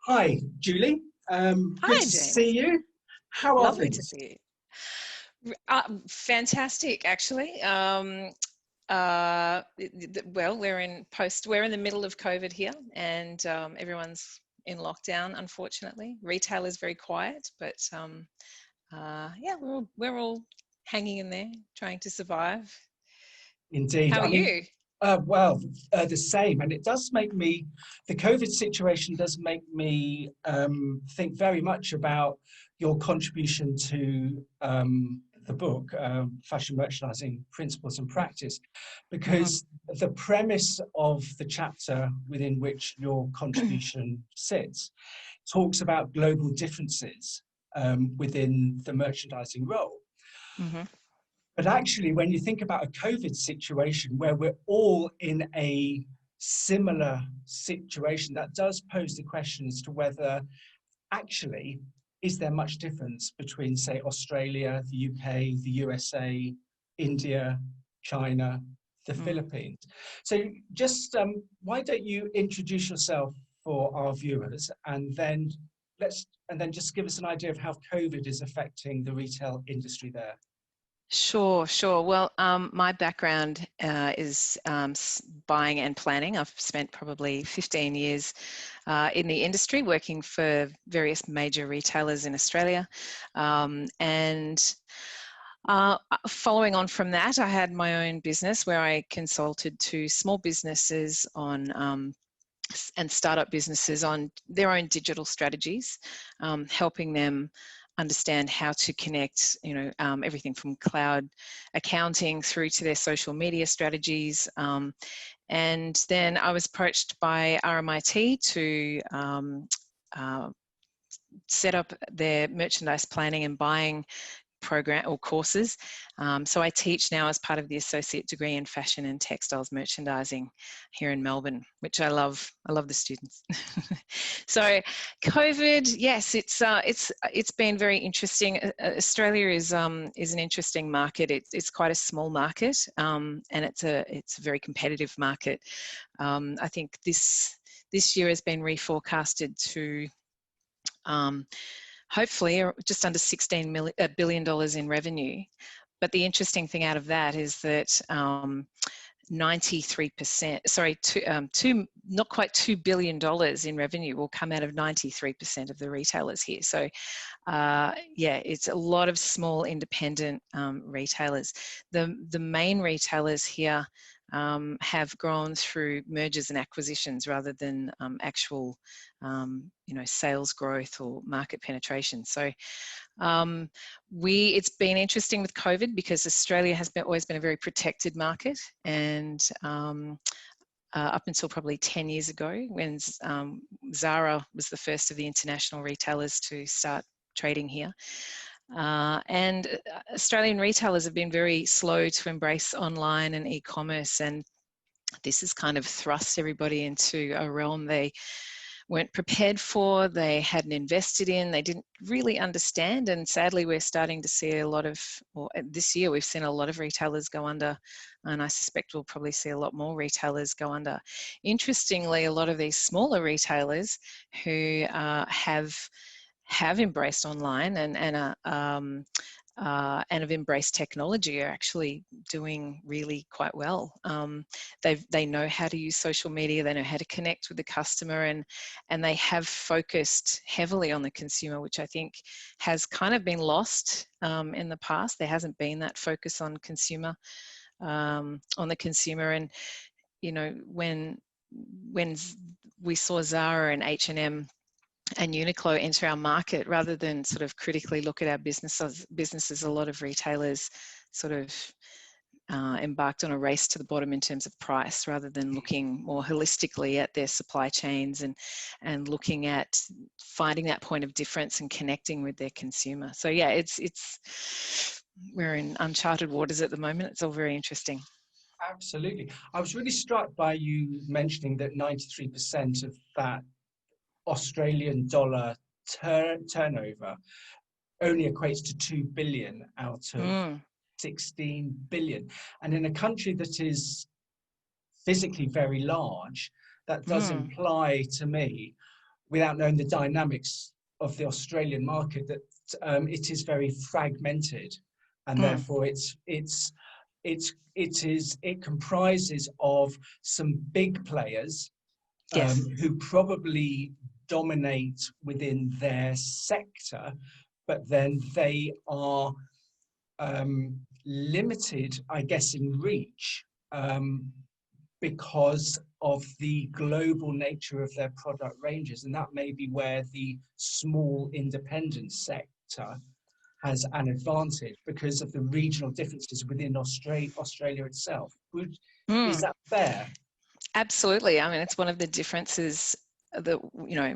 Hi, Julie. Good Hi, to see James. you. How are Lovely to things? see you. Fantastic, actually. Well, we're in the middle of COVID here, and everyone's in lockdown. Unfortunately, retail is very quiet, but yeah, we're all hanging in there, trying to survive. Indeed. How are I mean, you? the same. And it does make me, the COVID situation does make me think very much about your contribution to the book, Fashion Merchandising Principles and Practice, Mm-hmm. because the premise of the chapter within which your contribution sits talks about global differences within the merchandising role. Mm-hmm. But actually, when you think about a COVID situation where we're all in a similar situation, that does pose the question as to whether actually is there much difference between, say, Australia, the UK, the USA, India, China, the Mm. Philippines? So just why don't you introduce yourself for our viewers, and then just give us an idea of how COVID is affecting the retail industry there. Sure, sure. Well, my background is buying and planning. I've spent probably 15 years in the industry working for various major retailers in Australia. And following on from that, I had my own business where I consulted to small businesses on and startup businesses on their own digital strategies, helping them understand how to connect, everything from cloud accounting through to their social media strategies. And then I was approached by RMIT to set up their merchandise planning and buying program or courses. So I teach now as part of the associate degree in fashion and textiles merchandising here in Melbourne, which I love. I love the students. So COVID, yes, it's been very interesting. Australia is an interesting market. It's quite a small market, and it's a very competitive market. I think this year has been reforecasted to hopefully just under $16 billion in revenue. But the interesting thing out of that is that 93%, not quite $2 billion in revenue will come out of 93% of the retailers here. So yeah, it's a lot of small independent retailers. The main retailers here have grown through mergers and acquisitions rather than actual, sales growth or market penetration. So it's been interesting with COVID because Australia has always been a very protected market, and up until probably 10 years ago when Zara was the first of the international retailers to start trading here. And Australian retailers have been very slow to embrace online and e-commerce, and this has kind of thrust everybody into a realm they weren't prepared for, they hadn't invested in, they didn't really understand. And sadly, we're starting to see this year, we've seen a lot of retailers go under, and I suspect we'll probably see a lot more retailers go under. Interestingly, a lot of these smaller retailers who have embraced online and have embraced technology are actually doing really quite well. They know how to use social media, they know how to connect with the customer, and they have focused heavily on the consumer, which I think has kind of been lost in the past. There hasn't been that focus on the consumer. And when we saw Zara and H&M and Uniqlo enter our market, rather than sort of critically look at our businesses, a lot of retailers sort of embarked on a race to the bottom in terms of price, rather than looking more holistically at their supply chains and looking at finding that point of difference and connecting with their consumer. So yeah, we're in uncharted waters at the moment. It's all very interesting. Absolutely. I was really struck by you mentioning that 93% of that Australian dollar turnover only equates to 2 billion out of 16 billion. And in a country that is physically very large, that does imply to me, without knowing the dynamics of the Australian market, that it is very fragmented, and Mm, therefore it comprises of some big players yes. who probably dominate within their sector, but then they are limited, I guess, in reach because of the global nature of their product ranges. And that may be where the small independent sector has an advantage because of the regional differences within Australia itself. Is Mm. that fair? Absolutely. I mean, it's one of the differences that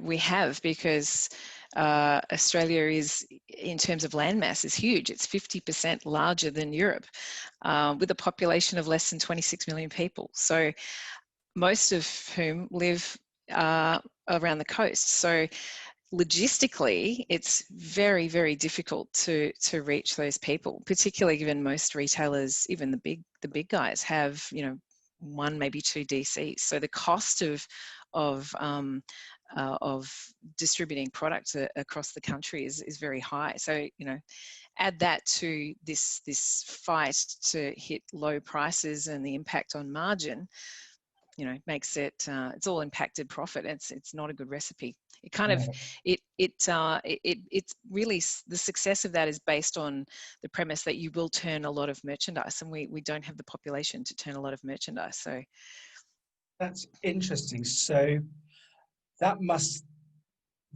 we have, because Australia is, in terms of landmass, is huge. It's 50% larger than Europe, with a population of less than 26 million people. So most of whom live around the coast. So logistically, it's very, very difficult to reach those people, particularly given most retailers, even the big guys, have one, maybe two DCs. So the cost of distributing products across the country is very high. So add that to this fight to hit low prices and the impact on margin, makes it it's all impacted profit. It's not a good recipe. It kind of No. it's really, the success of that is based on the premise that you will turn a lot of merchandise, and we don't have the population to turn a lot of merchandise. So That's interesting. So that must,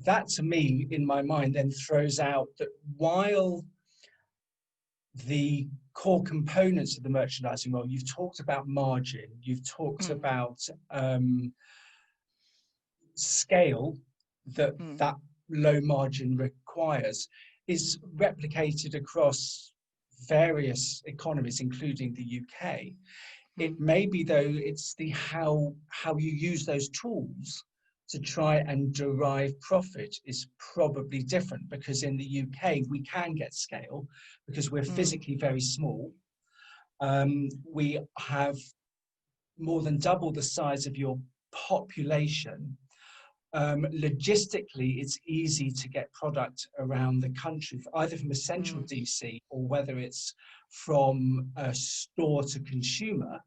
that to me, in my mind, then throws out that while the core components of the merchandising role, you've talked about margin, you've talked mm, about scale that mm, that low margin requires, is replicated across various economies, including the UK. mm, It may be, though, it's the how you use those tools to try and derive profit is probably different, because in the UK we can get scale because we're mm, physically very small. We have more than double the size of your population. Logistically, it's easy to get product around the country, either from a central mm, DC or whether it's from a store to consumer,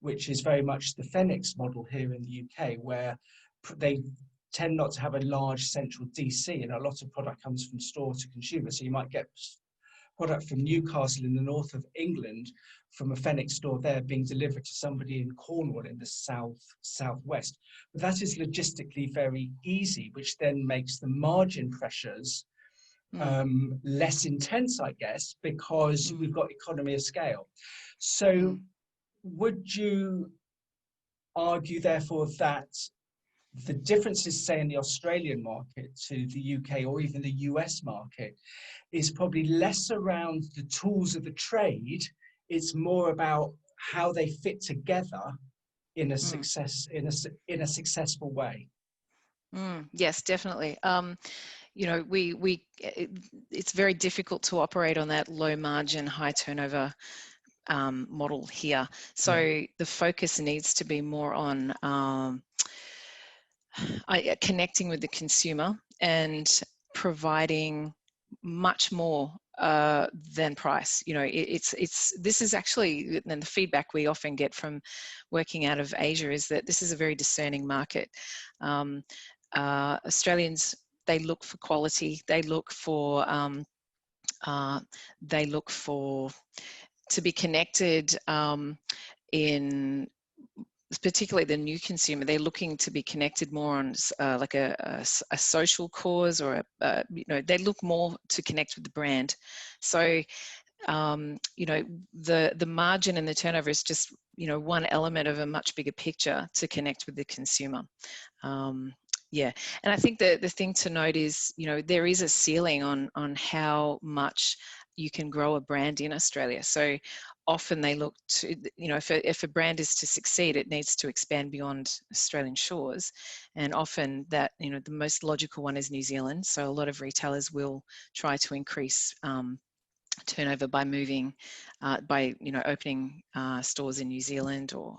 which is very much the Phoenix model here in the UK, where they tend not to have a large central DC, and a lot of product comes from store to consumer. So you might get product from Newcastle in the north of England from a Phoenix store there being delivered to somebody in Cornwall in the southwest. But that is logistically very easy, which then makes the margin pressures mm, less intense, I guess, because mm, we've got economy of scale. mm. So would you argue, therefore, that the differences, say, in the Australian market to the UK or even the US market is probably less around the tools of the trade, it's more about how they fit together in a Mm. successful way? Yes, definitely. It's very difficult to operate on that low margin, high turnover model here. Yeah. So the focus needs to be more on connecting with the consumer and providing much more than price. This is actually, and the feedback we often get from working out of Asia is that this is a very discerning market. Australians, they look for quality. They look for to be connected in, particularly the new consumer. They're looking to be connected more on like a social cause, or they look more to connect with the brand. So the margin and the turnover is just one element of a much bigger picture to connect with the consumer. Yeah, and I think the thing to note is, there is a ceiling on how much you can grow a brand in Australia. So often they look to, if a brand is to succeed, it needs to expand beyond Australian shores. And often that, the most logical one is New Zealand. So a lot of retailers will try to increase turnover by moving, by opening stores in New Zealand, or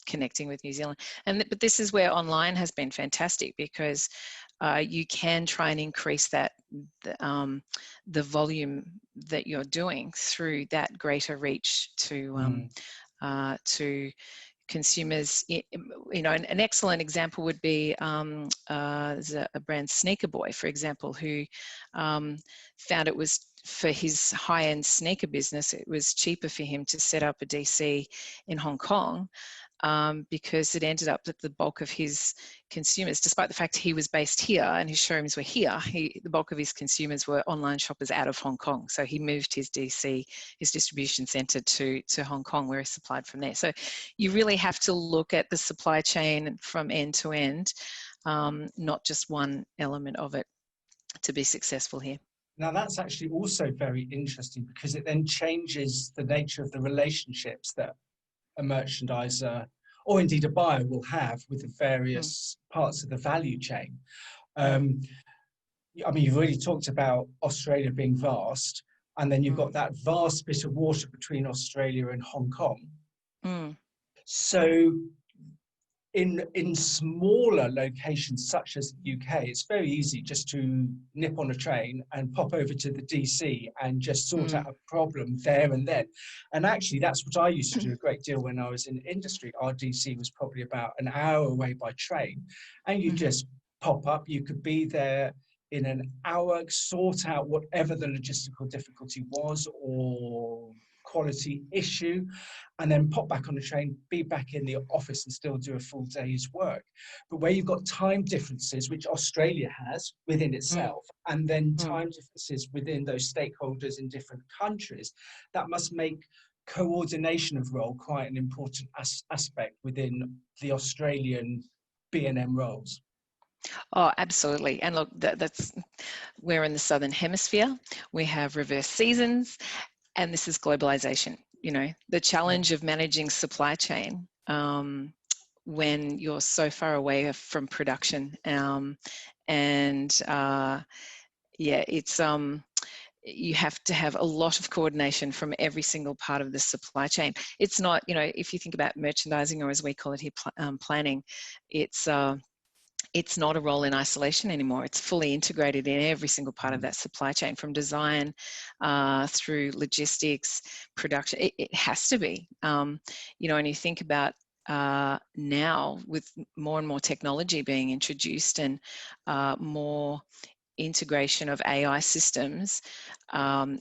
connecting with New Zealand. But this is where online has been fantastic, because you can try and increase that the volume that you're doing through that greater reach to consumers. You know, an excellent example would be there's a brand Sneaker Boy, for example, who found it was, for his high-end sneaker business, it was cheaper for him to set up a DC in Hong Kong, because it ended up that the bulk of his consumers, despite the fact he was based here and his showrooms were here, the bulk of his consumers were online shoppers out of Hong Kong. So he moved his DC, his distribution centre to Hong Kong, where he supplied from there. So you really have to look at the supply chain from end to end, not just one element of it, to be successful here. Now that's actually also very interesting, because it then changes the nature of the relationships that a merchandiser or indeed a buyer will have with the various parts of the value chain. I mean, you've already talked about Australia being vast, and then you've got that vast bit of water between Australia and Hong Kong. So in smaller locations such as the UK, it's very easy just to nip on a train and pop over to the DC and just sort out a problem there and then. And actually, that's what I used to do a great deal when I was in industry. Our DC was probably about an hour away by train, and you just pop up. You could be there in an hour, sort out whatever the logistical difficulty was or quality issue, and then pop back on the train, be back in the office and still do a full day's work. But where you've got time differences, which Australia has within itself, and then time differences within those stakeholders in different countries, that must make coordination of role quite an important aspect within the Australian B&M roles. Oh, absolutely. And look, that's, we're in the Southern Hemisphere. We have reverse seasons, and this is globalization. You know, the challenge of managing supply chain when you're so far away from production, it's you have to have a lot of coordination from every single part of the supply chain. It's not, you know, if you think about merchandising, or as we call it here, planning, it's not a role in isolation anymore. It's fully integrated in every single part of that supply chain, from design through logistics, production. It has to be. You know, and you think about now with more and more technology being introduced, and more integration of AI systems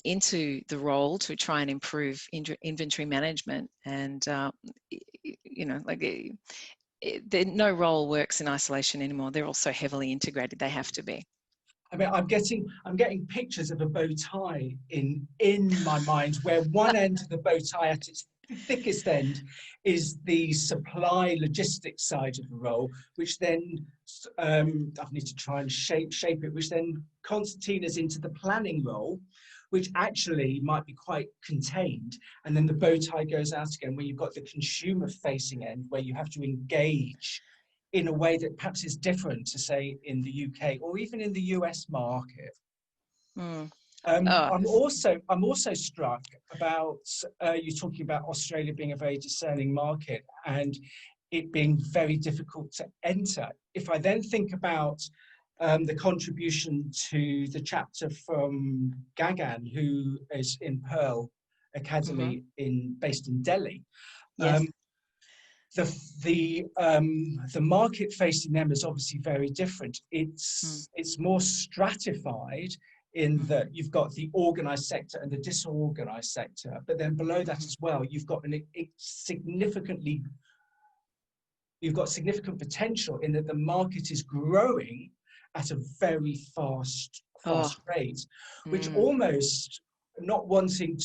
into the role to try and improve inventory management. And, you know, like, no role works in isolation anymore. They're all so heavily integrated. They have to be. I mean, I'm getting pictures of a bow tie in my mind, where one end of the bow tie at its thickest end is the supply logistics side of the role, which then I need to try and shape it, which then concertinas into the planning role, which actually might be quite contained. And then the bow tie goes out again, where you've got the consumer facing end, where you have to engage in a way that perhaps is different to, say, in the UK or even in the US market. I'm also struck about you talking about Australia being a very discerning market and it being very difficult to enter. If I then think about the contribution to the chapter from Gagan, who is in Pearl Academy based in Delhi. Yes. The market facing them is obviously very different. It's more stratified in that you've got the organized sector and the disorganized sector, but then below that as well, you've got significant potential in that the market is growing at a very fast rate, which almost, not wanting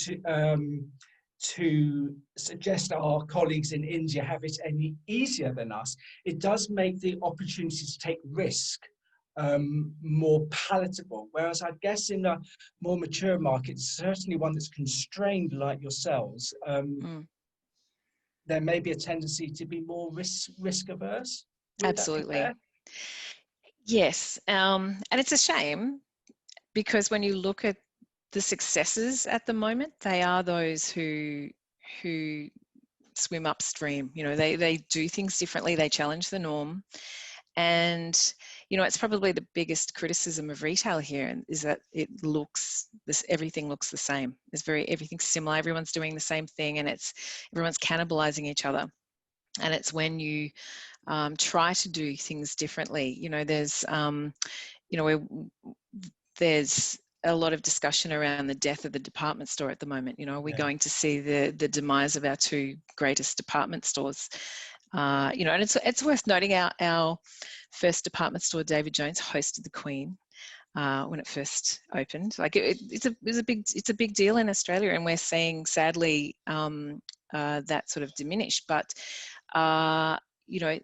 to suggest our colleagues in India have it any easier than us, it does make the opportunity to take risk more palatable. Whereas I guess in a more mature market, certainly one that's constrained like yourselves, there may be a tendency to be more risk averse. Absolutely. Yes, and it's a shame, because when you look at the successes at the moment, they are those who swim upstream. You know, they do things differently, they challenge the norm. And you know, it's probably the biggest criticism of retail here is that everything looks the same. Everything's similar. Everyone's doing the same thing, and everyone's cannibalizing each other. And it's when you try to do things differently. You know, there's a lot of discussion around the death of the department store at the moment. You know, are we going to see the demise of our two greatest department stores? You know, and it's worth noting our first department store, David Jones, hosted the Queen when it first opened. Like it's a big deal in Australia, and we're seeing sadly that sort of diminish. But you know,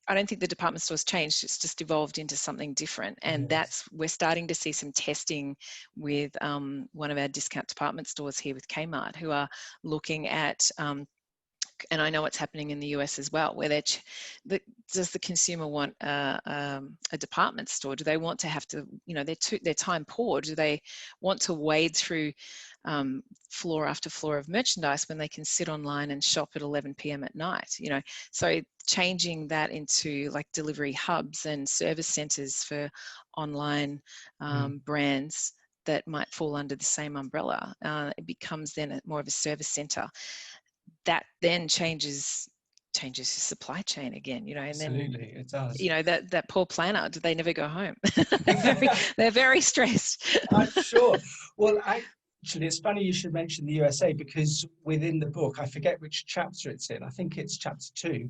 I don't think the department store's changed. It's just evolved into something different, and we're starting to see some testing with one of our discount department stores here with Kmart, who are looking at and I know what's happening in the US as well, where does the consumer want a department store? Do they want to have to, you know, they're time poor? Do they want to wade through floor after floor of merchandise when they can sit online and shop at 11 p.m. at night? You know, so changing that into like delivery hubs and service centers for online brands that might fall under the same umbrella. It becomes then more of a service center. That then changes your supply chain again, you know, and absolutely, then it does. You know, that poor planner, do they never go home? they're very stressed. I'm sure. Well, actually, it's funny you should mention the USA, because within the book, I forget which chapter it's in. I think it's chapter 2.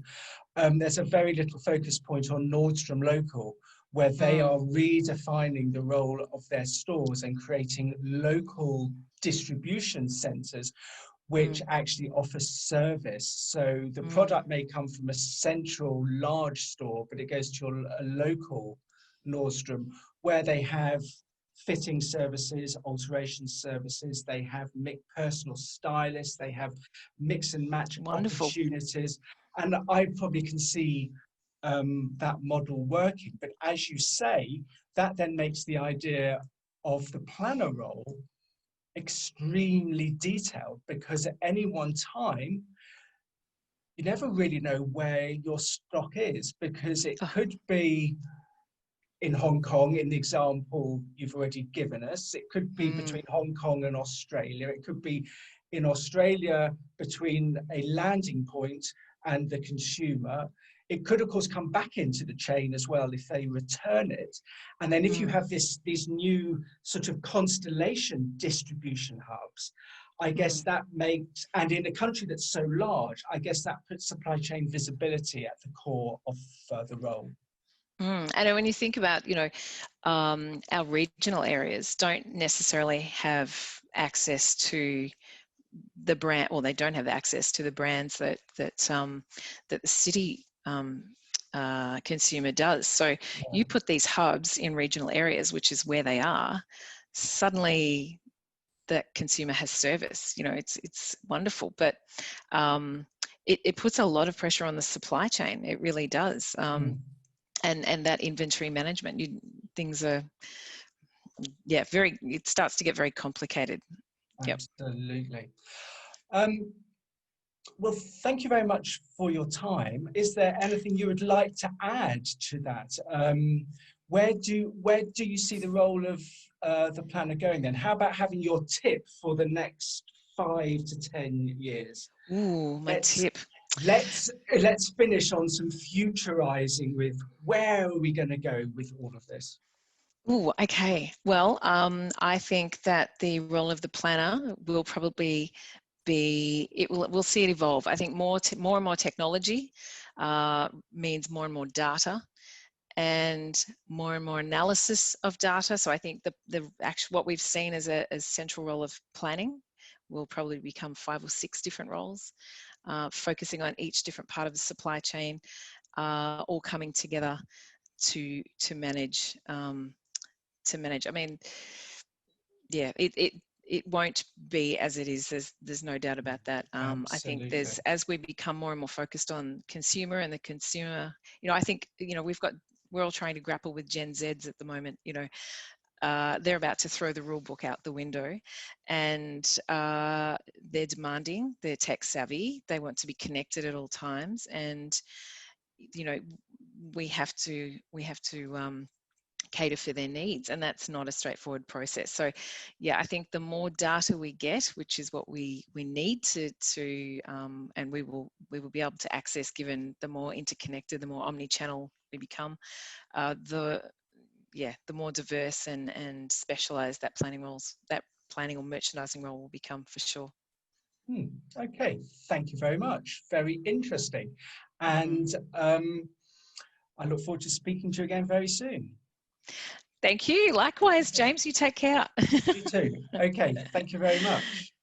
There's a very little focus point on Nordstrom Local, where they are redefining the role of their stores and creating local distribution centers which actually offers service. So the product may come from a central large store, but it goes to a local Nordstrom where they have fitting services, alteration services, they have personal stylists, they have mix and match opportunities. And I probably can see that model working. But as you say, that then makes the idea of the planner role extremely detailed, because at any one time you never really know where your stock is, because it could be in Hong Kong, in the example you've already given us, it could be between Hong Kong and Australia, it could be in Australia between a landing point and the consumer. It could, of course, come back into the chain as well if they return it. And then if you have these new sort of constellation distribution hubs, I guess that makes, and in a country that's so large, I guess that puts supply chain visibility at the core of the role. And when you think about, you know, our regional areas don't necessarily have access to the brand, or they don't have access to the brands that the city consumer does. So you put these hubs in regional areas, which is where they are, suddenly that consumer has service. You know, it's wonderful, but it puts a lot of pressure on the supply chain. It really does. And that inventory management, things are, it starts to get very complicated. Absolutely. Well, thank you very much for your time. Is there anything you would like to add to that? Where do you see the role of the planner going then? How about having your tip for the next 5 to 10 years? Ooh, my tip. Let's finish on some futurizing with where are we going to go with all of this? Ooh, okay. Well, I think that the role of the planner will probably we'll see it evolve. I think more and more technology means more and more data and more analysis of data. So I think the actual, what we've seen as a central role of planning will probably become 5 or 6 different roles, focusing on each different part of the supply chain, all coming together to manage. I mean, yeah, it won't be as it is. There's no doubt about that. I think as we become more and more focused on consumer and the consumer, you know, I think, you know, we're all trying to grapple with Gen Zs at the moment. You know, they're about to throw the rule book out the window, and they're demanding, they're tech savvy, they want to be connected at all times, and you know, we have to cater for their needs, and that's not a straightforward process. So yeah, I think the more data we get, which is what we need to and we will be able to access, given the more interconnected, the more omni-channel we become, the more diverse and specialized that planning or merchandising role will become, for sure. Okay, thank you very much. Very interesting. And I look forward to speaking to you again very soon. Thank you. Likewise, James, you take care. You too. Okay, thank you very much.